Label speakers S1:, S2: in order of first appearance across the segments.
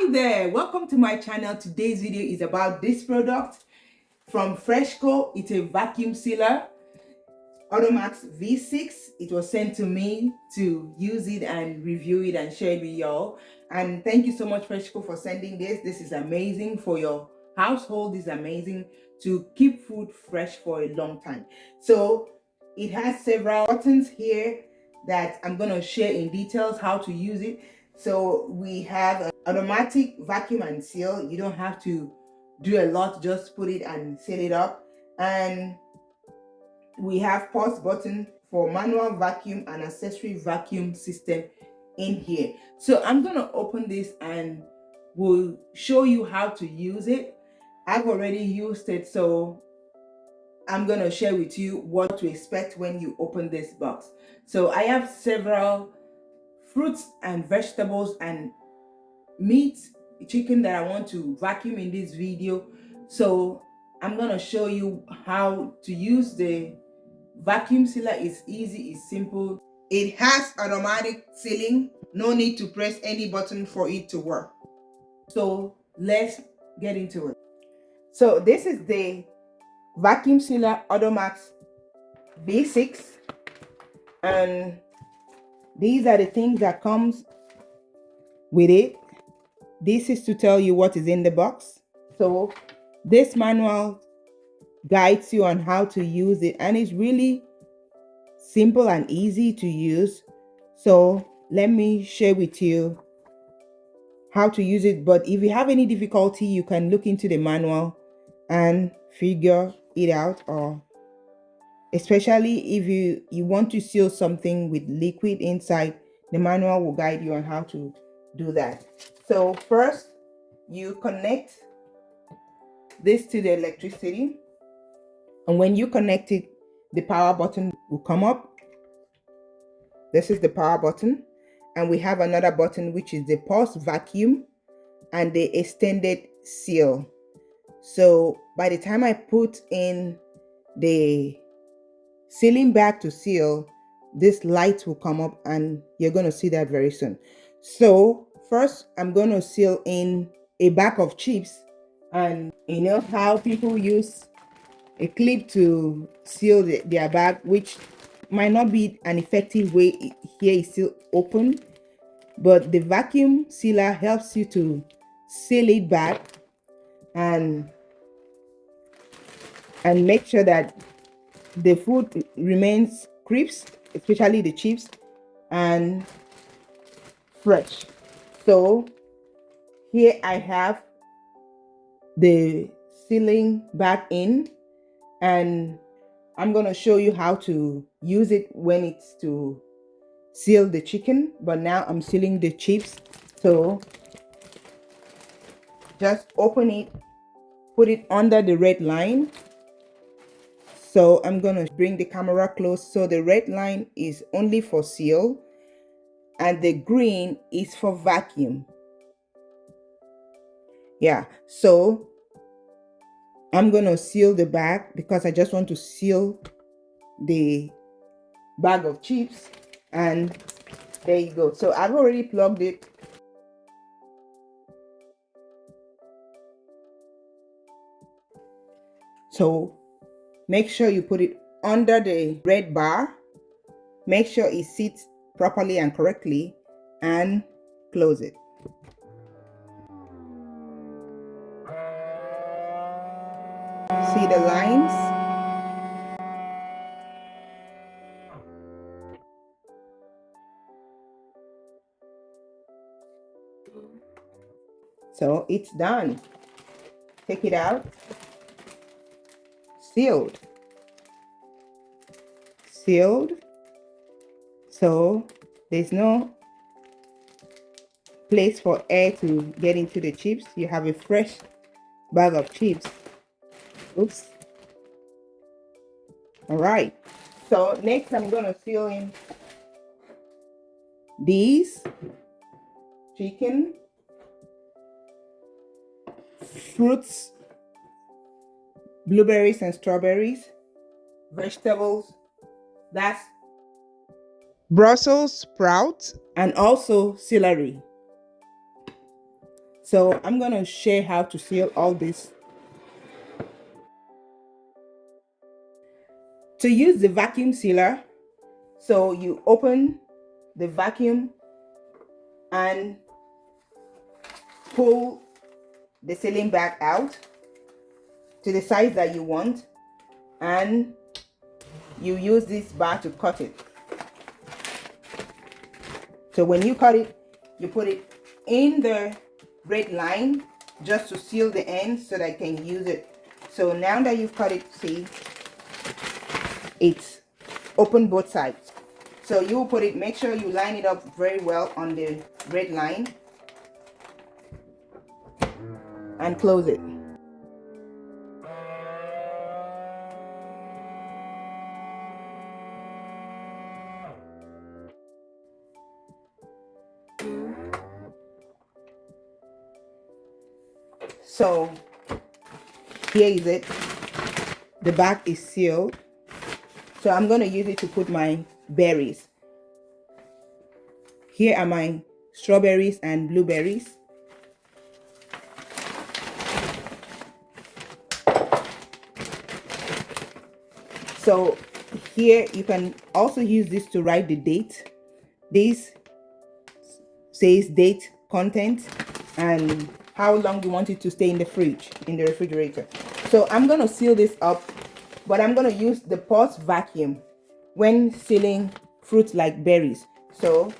S1: Hi there, welcome to my channel. Today's video is about this product from FRESKO. It's a vacuum sealer, AutoMax V6. It was sent to me to use it and review it and share it with y'all. And thank you so much, FRESKO, for sending this. This is amazing for your household. This is amazing to keep food fresh for a long time. So it has several buttons here that I'm going to share in details how to use it. So we have an automatic vacuum and seal. You don't have to do a lot, just put it and seal it up. And we have pause button for manual vacuum and accessory vacuum system in here. So I'm going to open this and we'll show you how to use it. I've already used it, so I'm going to share with you what to expect when you open this box. So I have several fruits and vegetables and meat, chicken that I want to vacuum in this video. So I'm going to show you how to use the vacuum sealer. It's easy, it's simple. It has automatic sealing, no need to press any button for it to work. So let's get into it. So this is the vacuum sealer AutoMax V6, and these are the things that comes with it. This is to tell you what is in the box. So this manual guides you on how to use it, and it's really simple and easy to use. So let me share with you how to use it. But if you have any difficulty, you can look into the manual and figure it out, or especially if you want to seal something with liquid inside, the manual will guide you on how to do that. So first you connect this to the electricity, and when you connect it, the power button will come up. This is the power button, and we have another button which is the pause vacuum and the extended seal. So by the time I put in the sealing bag to seal, this light will come up, and you're going to see that very soon. So first I'm going to seal in a bag of chips, and you know how people use a clip to seal their bag, which might not be an effective way. Here is still open, but the vacuum sealer helps you to seal it back and make sure that the food remains crisp, especially the chips, and fresh. So here I have the sealing back in, and I'm going to show you how to use it when it's to seal the chicken. But now I'm sealing the chips. So just open it, put it under the red line. So I'm going to bring the camera close. So the red line is only for seal, and the green is for vacuum. Yeah, so I'm going to seal the bag because I just want to seal the bag of chips, and there you go. So I've already plugged it. So make sure you put it under the red bar. Make sure it sits properly and correctly, and close it. See the lines? So it's done. Take it out. Sealed. Sealed. So there's no place for air to get into the chips. You have a fresh bag of chips. Oops. All right. So next I'm going to seal in these chicken, fruits, blueberries and strawberries, vegetables, that's Brussels sprouts, and also celery. So I'm gonna share how to seal all this. To use the vacuum sealer, so you open the vacuum and pull the sealing bag out to the size that you want, and you use this bar to cut it. So when you cut it, you put it in the red line just to seal the end so that I can use it. So now that you've cut it, see, it's open both sides. So you will put it, make sure you line it up very well on the red line and close it. So here is it. The bag is sealed. So I'm going to use it to put my berries. Here are my strawberries and blueberries. So here you can also use this to write the date. This says date, content, and how long you want it to stay in the fridge, in the refrigerator. So I'm going to seal this up, but I'm going to use the pulse vacuum when sealing fruits like berries. So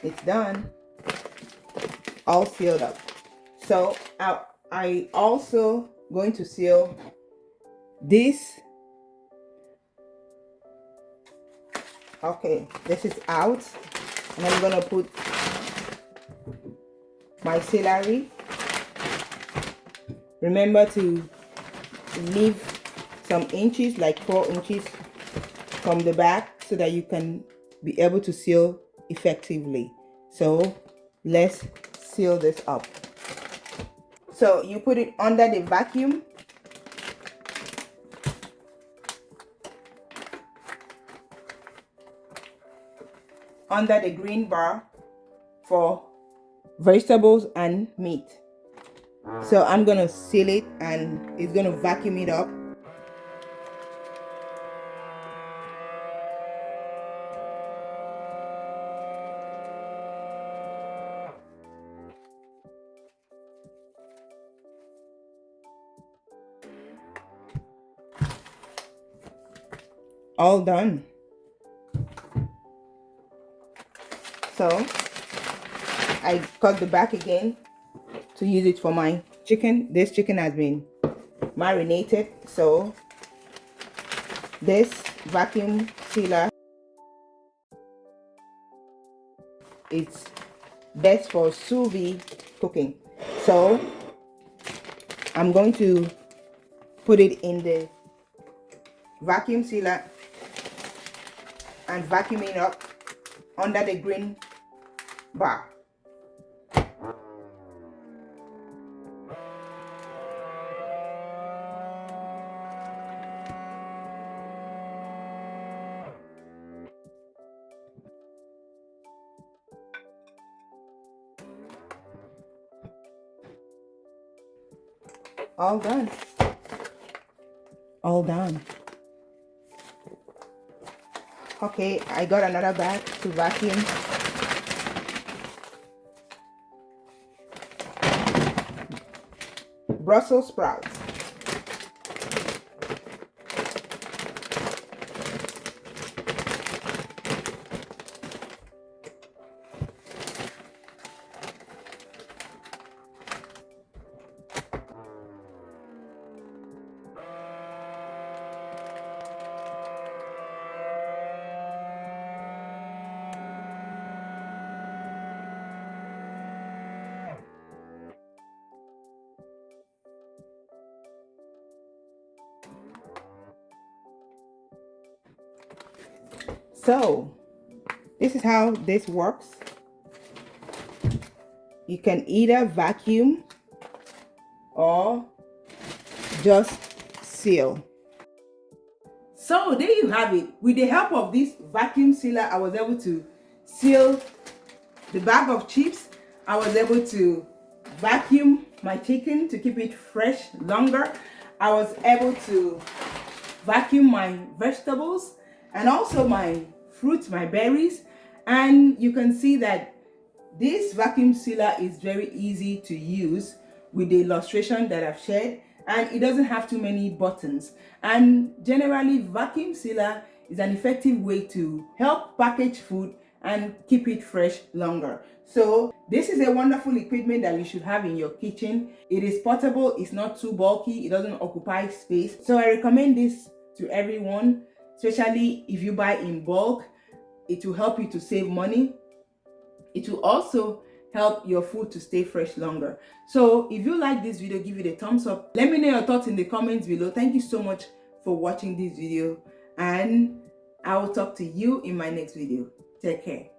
S1: it's done, all sealed up. So I also going to seal this. Okay, this is out, and I'm gonna put my celery. Remember to leave some inches, like 4 inches from the back, so that you can be able to seal effectively. So let's seal this up. So you put it under the vacuum. Under the green bar for vegetables and meat. So I'm gonna seal it, and it's gonna vacuum it up. All done. So I cut the back again to use it for my chicken. This chicken has been marinated, so this vacuum sealer is best for sous vide cooking. So I'm going to put it in the vacuum sealer and vacuum it up under the green bar. All done. All done. Okay, I got another bag to vacuum. Brussels sprouts. So this is how this works. You can either vacuum or just seal. So there you have it. With the help of this vacuum sealer, I was able to seal the bag of chips. I was able to vacuum my chicken to keep it fresh longer. I was able to vacuum my vegetables and also my fruits, my berries. And you can see that this vacuum sealer is very easy to use with the illustration that I've shared, and it doesn't have too many buttons. And generally, vacuum sealer is an effective way to help package food and keep it fresh longer. So this is a wonderful equipment that you should have in your kitchen. It is portable, it's not too bulky, it doesn't occupy space. So I recommend this to everyone, especially if you buy in bulk. It will help you to save money. It will also help your food to stay fresh longer. So if you like this video, give it a thumbs up. Let me know your thoughts in the comments below. Thank you so much for watching this video, and I will talk to you in my next video. Take care.